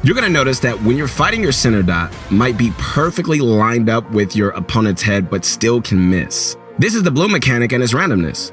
You're going to notice that when you're fighting, your center dot might be perfectly lined up with your opponent's head but still can miss. This is the blue mechanic and its randomness.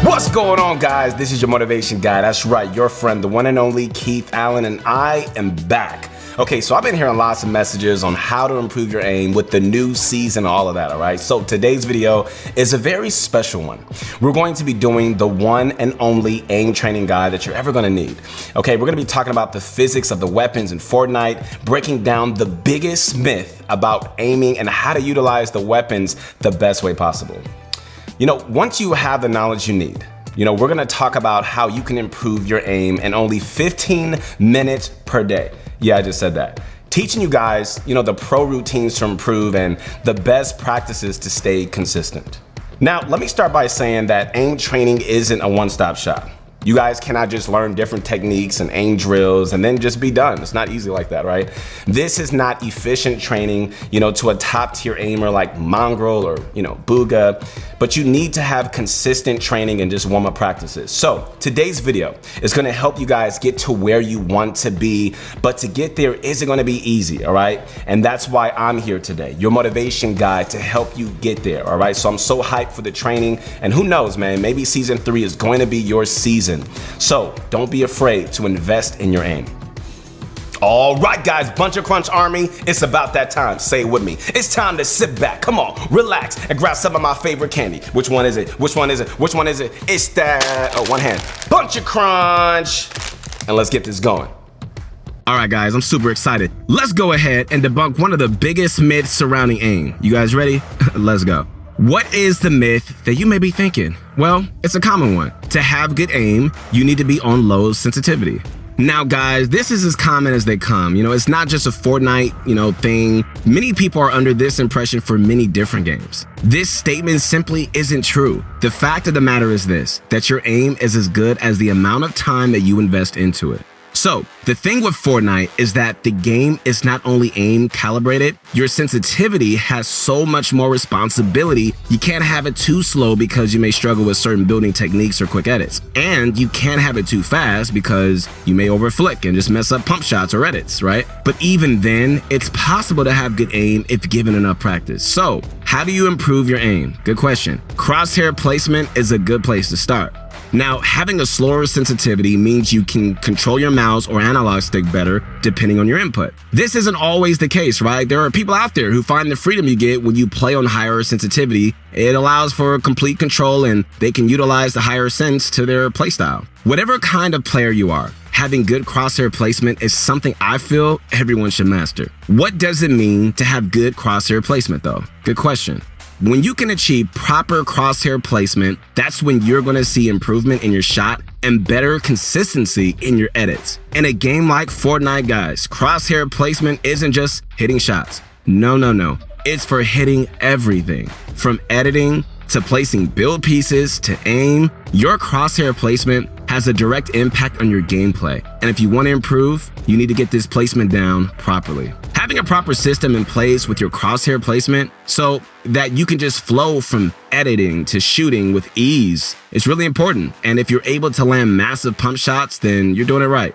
What's going on, guys? This is your motivation guy. That's right, your friend, the one and only Keith Allen, and I am back. Okay, so I've been hearing lots of messages on how to improve your aim with the new season, all of that, all right? So today's video is a very special one. We're going to be doing the one and only aim training guide that you're ever gonna need. Okay, we're gonna be talking about the physics of the weapons in Fortnite, breaking down the biggest myth about aiming and how to utilize the weapons the best way possible. You know, once you have the knowledge you need, we're gonna talk about how you can improve your aim in only 15 minutes per day. Yeah, I just said that. Teaching you guys, the pro routines to improve and the best practices to stay consistent. Now, let me start by saying that aim training isn't a one-stop shop. You guys cannot just learn different techniques and aim drills and then just be done. It's not easy like that, right? This is not efficient training, to a top tier aimer like Mongrel or, Booga, but you need to have consistent training and just warm up practices. So today's video is gonna help you guys get to where you want to be, but to get there isn't gonna be easy, all right? And that's why I'm here today, your motivation guide to help you get there, all right? So I'm so hyped for the training, and who knows, man, maybe season 3 is going to be your season. So don't be afraid to invest in your aim. All right, guys, Bunch of Crunch Army, it's about that time. Say it with me. It's time to sit back, come on, relax, and grab some of my favorite candy. Which one is it? Which one is it? Which one is it? It's that, one hand, Bunch of Crunch. And let's get this going. All right, guys, I'm super excited. Let's go ahead and debunk one of the biggest myths surrounding aim. You guys ready? Let's go. What is the myth that you may be thinking? Well, it's a common one. To have good aim, you need to be on low sensitivity. Now, guys, this is as common as they come. It's not just a Fortnite, thing. Many people are under this impression for many different games. This statement simply isn't true. The fact of the matter is this, that your aim is as good as the amount of time that you invest into it. So the thing with Fortnite is that the game is not only aim calibrated, your sensitivity has so much more responsibility. You can't have it too slow because you may struggle with certain building techniques or quick edits. And you can't have it too fast because you may overflick and just mess up pump shots or edits, right? But even then, it's possible to have good aim if given enough practice. So how do you improve your aim? Good question. Crosshair placement is a good place to start. Now, having a slower sensitivity means you can control your mouse or analog stick better depending on your input. This isn't always the case, right? There are people out there who find the freedom you get when you play on higher sensitivity. It allows for complete control and they can utilize the higher sense to their playstyle. Whatever kind of player you are, having good crosshair placement is something I feel everyone should master. What does it mean to have good crosshair placement though? Good question. When you can achieve proper crosshair placement, that's when you're going to see improvement in your shot and better consistency in your edits. In a game like Fortnite, guys, crosshair placement isn't just hitting shots. No. It's for hitting everything. From editing to placing build pieces to aim, your crosshair placement has a direct impact on your gameplay. And if you want to improve, you need to get this placement down properly. Having a proper system in place with your crosshair placement so that you can just flow from editing to shooting with ease is really important. And if you're able to land massive pump shots, then you're doing it right.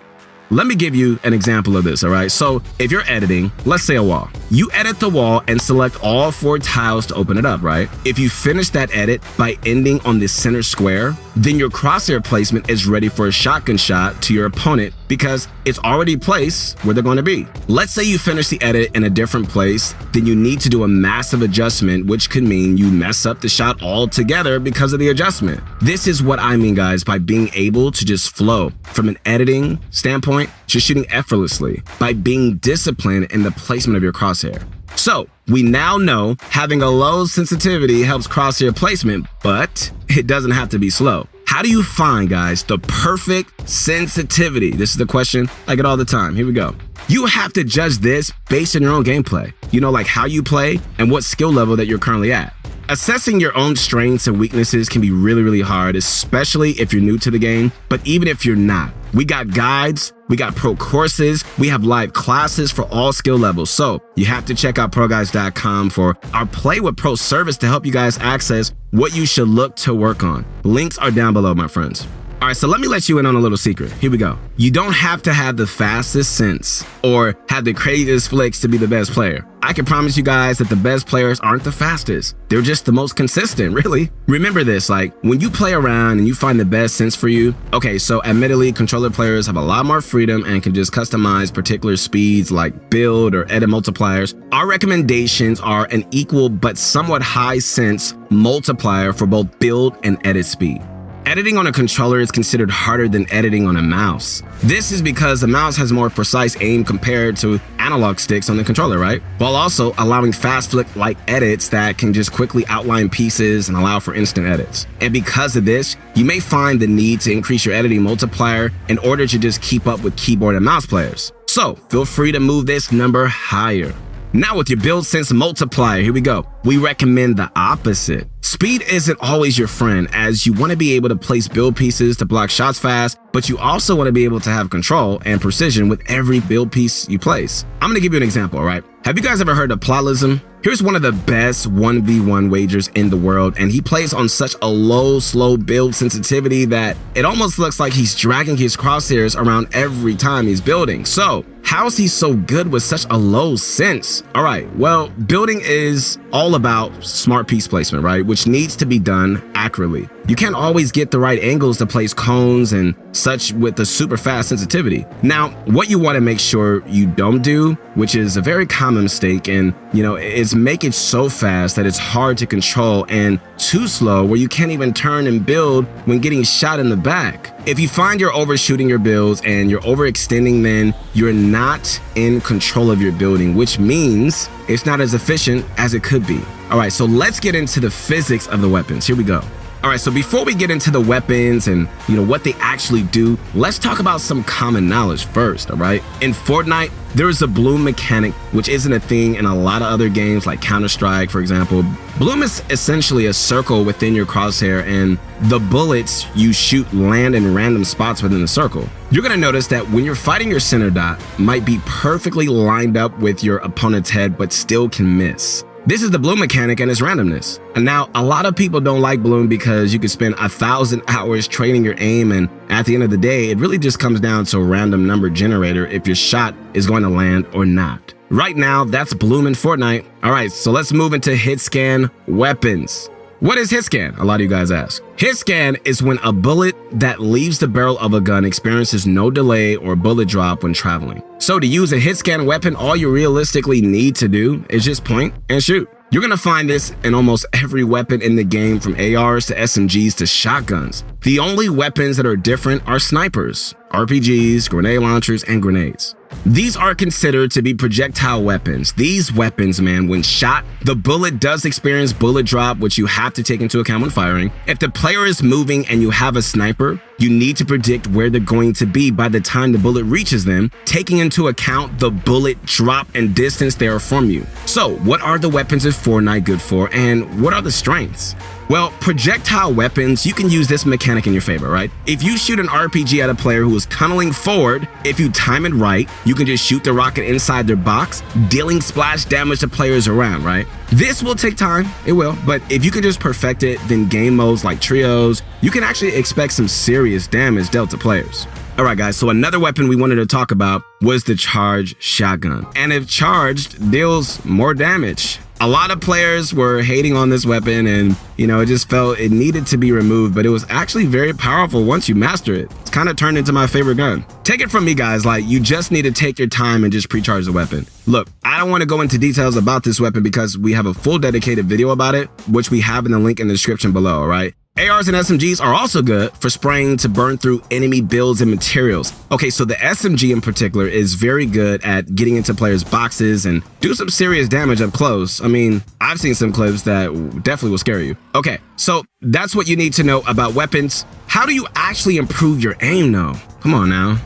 Let me give you an example of this, all right? So if you're editing, let's say a wall. You edit the wall and select all 4 tiles to open it up, right? If you finish that edit by ending on this center square, then your crosshair placement is ready for a shotgun shot to your opponent because it's already placed where they're going to be. Let's say you finish the edit in a different place, then you need to do a massive adjustment, which could mean you mess up the shot altogether because of the adjustment. This is what I mean, guys, by being able to just flow from an editing standpoint to shooting effortlessly by being disciplined in the placement of your crosshair. So we now know having a low sensitivity helps crosshair placement, but it doesn't have to be slow. How do you find, guys, the perfect sensitivity? This is the question I get all the time. Here we go. You have to judge this based on your own gameplay. Like how you play and what skill level that you're currently at. Assessing your own strengths and weaknesses can be really hard, especially if you're new to the game. But even if you're not, we got guides, we got pro courses, we have live classes for all skill levels. So you have to check out ProGuides.com for our Play with Pro service to help you guys access what you should look to work on. Links are down below, my friends. All right, so let me let you in on a little secret. Here we go. You don't have to have the fastest sense or have the craziest flicks to be the best player. I can promise you guys that the best players aren't the fastest. They're just the most consistent, really. Remember this, like when you play around and you find the best sense for you, okay, so admittedly, controller players have a lot more freedom and can just customize particular speeds like build or edit multipliers. Our recommendations are an equal but somewhat high sense multiplier for both build and edit speed. Editing on a controller is considered harder than editing on a mouse. This is because the mouse has more precise aim compared to analog sticks on the controller, right? While also allowing fast flick-like edits that can just quickly outline pieces and allow for instant edits. And because of this, you may find the need to increase your editing multiplier in order to just keep up with keyboard and mouse players. So feel free to move this number higher. Now with your build sense multiplier, here we go. We recommend the opposite. Speed isn't always your friend, as you want to be able to place build pieces to block shots fast, but you also want to be able to have control and precision with every build piece you place. I'm going to give you an example, all right? Have you guys ever heard of Plotlism? Here's one of the best 1v1 wagers in the world, and he plays on such a low, slow build sensitivity that it almost looks like he's dragging his crosshairs around every time he's building. So, how is he so good with such a low sense? All right, well, building is all about smart piece placement, right? Which needs to be done accurately. You can't always get the right angles to place cones and such with the super fast sensitivity. Now, what you want to make sure you don't do, which is a very common mistake, and is make it so fast that it's hard to control and too slow where you can't even turn and build when getting shot in the back. If you find you're overshooting your builds and you're overextending, then you're not in control of your building, which means it's not as efficient as it could be. All right, so let's get into the physics of the weapons. Here we go. All right, so before we get into the weapons and what they actually do, let's talk about some common knowledge first, all right? In Fortnite, there is a bloom mechanic, which isn't a thing in a lot of other games like Counter-Strike, for example. Bloom is essentially a circle within your crosshair, and the bullets you shoot land in random spots within the circle. You're gonna notice that when you're fighting, your center dot might be perfectly lined up with your opponent's head, but still can miss. This is the bloom mechanic and its randomness. And now, a lot of people don't like bloom because you could spend 1,000 hours training your aim, and at the end of the day, it really just comes down to a random number generator if your shot is going to land or not. Right now, that's bloom in Fortnite. All right, so let's move into hit scan weapons. What is hit scan? A lot of you guys ask. Hit scan is when a bullet that leaves the barrel of a gun experiences no delay or bullet drop when traveling. So to use a hit scan weapon, all you realistically need to do is just point and shoot. You're gonna find this in almost every weapon in the game, from ARs to SMGs to shotguns. The only weapons that are different are snipers, RPGs, grenade launchers, and grenades. These are considered to be projectile weapons. These weapons, man, when shot, the bullet does experience bullet drop, which you have to take into account when firing. If the player is moving and you have a sniper, you need to predict where they're going to be by the time the bullet reaches them, taking into account the bullet drop and distance they are from you. So, what are the weapons of Fortnite good for, and what are the strengths? Well, projectile weapons, you can use this mechanic in your favor, right? If you shoot an RPG at a player who is tunneling forward, if you time it right, you can just shoot the rocket inside their box, dealing splash damage to players around, right? This will take time, it will, but if you can just perfect it, then game modes like trios, you can actually expect some serious damage dealt to players. All right, guys, so another weapon we wanted to talk about was the charged shotgun. And if charged, deals more damage. A lot of players were hating on this weapon, and it just felt it needed to be removed, but it was actually very powerful once you master it. It's kind of turned into my favorite gun. Take it from me, guys, like you just need to take your time and just pre-charge the weapon. Look, I don't want to go into details about this weapon because we have a full dedicated video about it, which we have in the link in the description below, all right? ARs and SMGs are also good for spraying to burn through enemy builds and materials. Okay, so the SMG in particular is very good at getting into players' boxes and do some serious damage up close. I mean, I've seen some clips that definitely will scare you. Okay, so that's what you need to know about weapons. How do you actually improve your aim though? Come on now.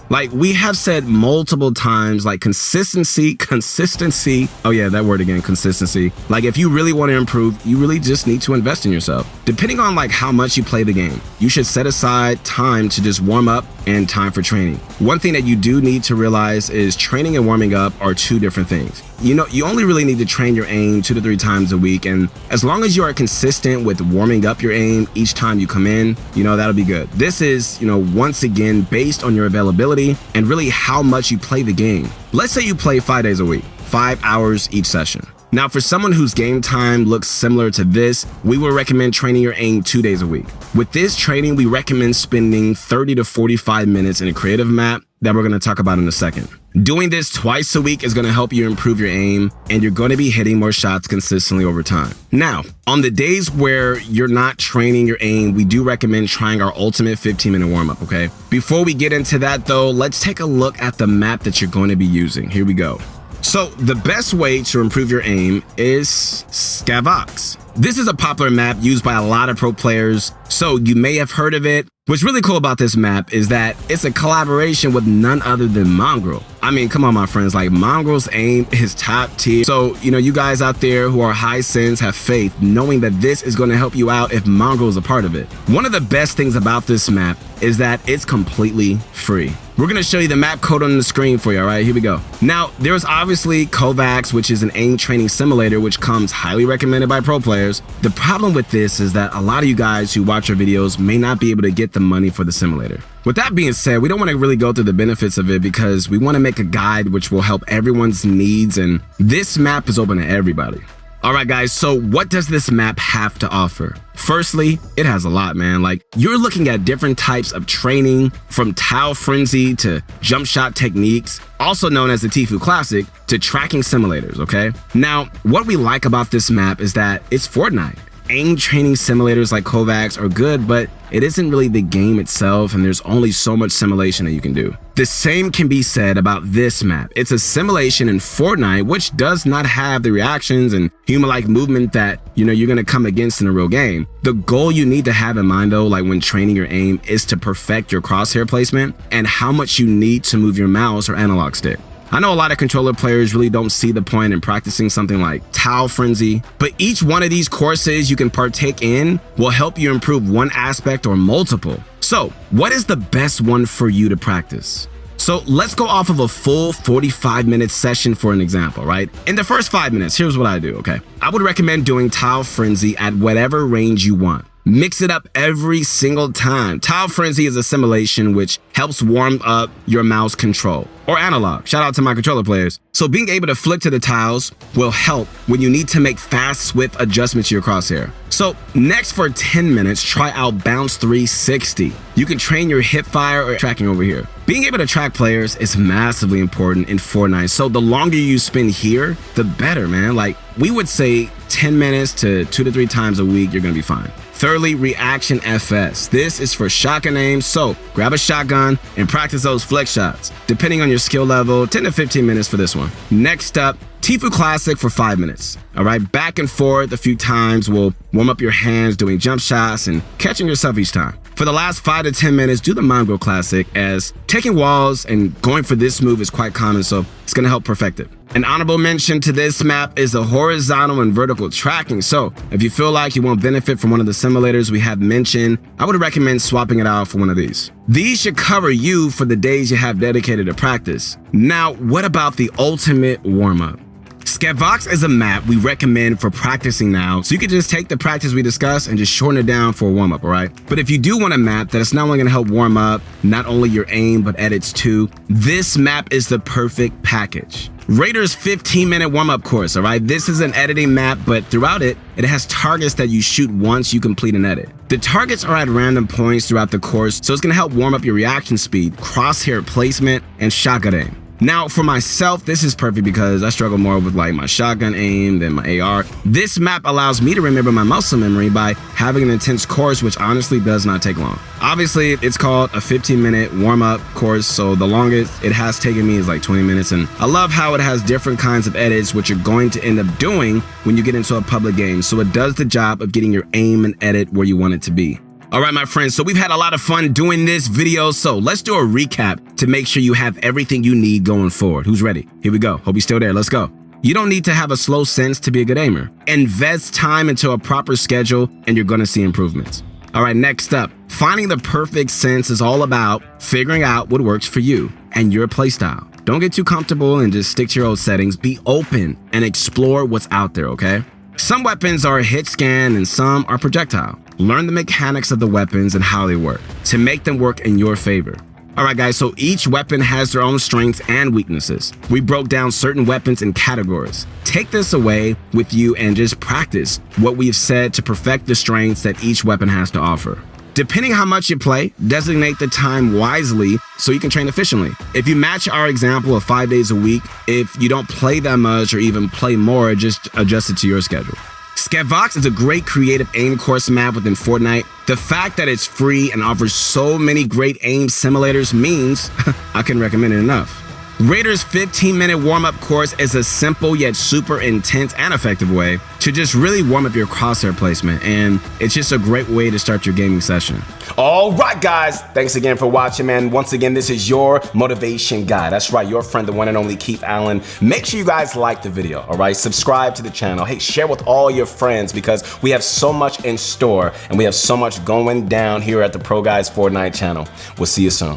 Like we have said multiple times, like consistency. Oh yeah, that word again, consistency. Like if you really want to improve, you really just need to invest in yourself. Depending on like how much you play the game, you should set aside time to just warm up and time for training. One thing that you do need to realize is training and warming up are two different things. You know, you only really need to train your aim 2 to 3 times a week, and as long as you are consistent with warming up your aim each time you come in, you know, that'll be good. This is, you know, once again based on your availability and really how much you play the game. Let's say you play 5 days a week, 5 hours each session. Now, for someone whose game time looks similar to this, we would recommend training your aim 2 days a week. With this training, we recommend spending 30 to 45 minutes in a creative map that we're going to talk about in a second. Doing this twice a week is going to help you improve your aim, and you're going to be hitting more shots consistently over time. Now, on the days where you're not training your aim, we do recommend trying our ultimate 15-minute warm-up, okay? Before we get into that though, let's take a look at the map that you're going to be using. Here we go. So the best way to improve your aim is Skaavoks. This is a popular map used by a lot of pro players, so you may have heard of it. What's really cool about this map is that it's a collaboration with none other than Mongrel. I mean, come on, my friends, like Mongrel's aim is top tier. So, you know, you guys out there who are high sense have faith knowing that this is going to help you out if Mongrel is a part of it. One of the best things about this map is that it's completely free. We're going to show you the map code on the screen for you, all right? Here we go. Now, there's obviously Skaavoks, which is an aim training simulator, which comes highly recommended by pro players. The problem with this is that a lot of you guys who watch our videos may not be able to get the money for the simulator. With that being said, we don't want to really go through the benefits of it because we want to make a guide which will help everyone's needs, and this map is open to everybody. All right, guys, so what does this map have to offer? Firstly, it has a lot, man. Like, you're looking at different types of training, from tile frenzy to jump shot techniques, also known as the Tfue Classic, to tracking simulators, okay? Now, what we like about this map is that it's Fortnite. Aim training simulators like Skaavoks are good, but it isn't really the game itself, and there's only so much simulation that you can do. The same can be said about this map. It's a simulation in Fortnite, which does not have the reactions and human-like movement that, you know, you're gonna come against in a real game. The goal you need to have in mind though, like when training your aim, is to perfect your crosshair placement and how much you need to move your mouse or analog stick. I know a lot of controller players really don't see the point in practicing something like tile frenzy, but each one of these courses you can partake in will help you improve one aspect or multiple. So, what is the best one for you to practice? So let's go off of a full 45-minute session for an example, right? In the first 5 minutes, here's what I do, okay? I would recommend doing tile frenzy at whatever range you want. Mix it up every single time. Tile frenzy is a simulation which helps warm up your mouse control or analog. Shout out to my controller players. So being able to flick to the tiles will help when you need to make fast, swift adjustments to your crosshair. So next, for 10 minutes, try out Bounce 360. You can train your hip fire or tracking over here. Being able to track players is massively important in Fortnite. So the longer you spend here, the better, man. Like, we would say 10 minutes to 2 to 3 times a week, you're gonna be fine. Thirdly, Reaction FS. This is for shotgun aim, so grab a shotgun and practice those flex shots. Depending on your skill level, 10 to 15 minutes for this one. Next up, Tfue Classic for 5 minutes. All right, back and forth a few times will warm up your hands doing jump shots and catching yourself each time. For the last 5 to 10 minutes, do the Mongrel Classic, as taking walls and going for this move is quite common, so it's gonna help perfect it. An honorable mention to this map is the horizontal and vertical tracking. So if you feel like you won't benefit from one of the simulators we have mentioned, I would recommend swapping it out for one of these. These should cover you for the days you have dedicated to practice. Now, what about the ultimate warm-up? Skaavoks is a map we recommend for practicing now, so you can just take the practice we discussed and just shorten it down for a warm-up, all right? But if you do want a map that is not only going to help warm up not only your aim but edits too, this map is the perfect package. Raider's 15-minute warm-up course, all right? This is an editing map, but throughout it, it has targets that you shoot once you complete an edit. The targets are at random points throughout the course, so it's going to help warm up your reaction speed, crosshair placement, and shotgun aim. Now, for myself, this is perfect because I struggle more with like my shotgun aim than my AR. This map allows me to remember my muscle memory by having an intense course, which honestly does not take long. Obviously, it's called a 15-minute warm-up course, so the longest it has taken me is like 20 minutes. And I love how it has different kinds of edits, which you're going to end up doing when you get into a public game. So it does the job of getting your aim and edit where you want it to be. All right, my friends, so we've had a lot of fun doing this video, so let's do a recap to make sure you have everything you need going forward. Who's ready? Here we go. Hope you're still there. Let's go. You don't need to have a slow sense to be a good aimer. Invest time into a proper schedule and you're going to see improvements. All right, next up, finding the perfect sense is all about figuring out what works for you and your playstyle. Don't get too comfortable and just stick to your old settings. Be open and explore what's out there, okay? Some weapons are hit scan and some are projectile. Learn the mechanics of the weapons and how they work to make them work in your favor. All right, guys, so each weapon has their own strengths and weaknesses. We broke down certain weapons in categories. Take this away with you and just practice what we've said to perfect the strengths that each weapon has to offer. Depending how much you play, designate the time wisely so you can train efficiently. If you match our example of 5 days a week, if you don't play that much or even play more, just adjust it to your schedule. Skaavoks is a great creative aim course map within Fortnite. The fact that it's free and offers so many great aim simulators means I couldn't recommend it enough. Raider's 15-minute warm-up course is a simple yet super intense and effective way to just really warm up your crosshair placement, and it's just a great way to start your gaming session. All right, guys, thanks again for watching, man. Once again, this is your motivation guy. That's right, your friend, the one and only Keith Allen. Make sure you guys like the video, all right? Subscribe to the channel. Hey, share with all your friends because we have so much in store and we have so much going down here at the Pro Guys Fortnite channel. We'll see you soon.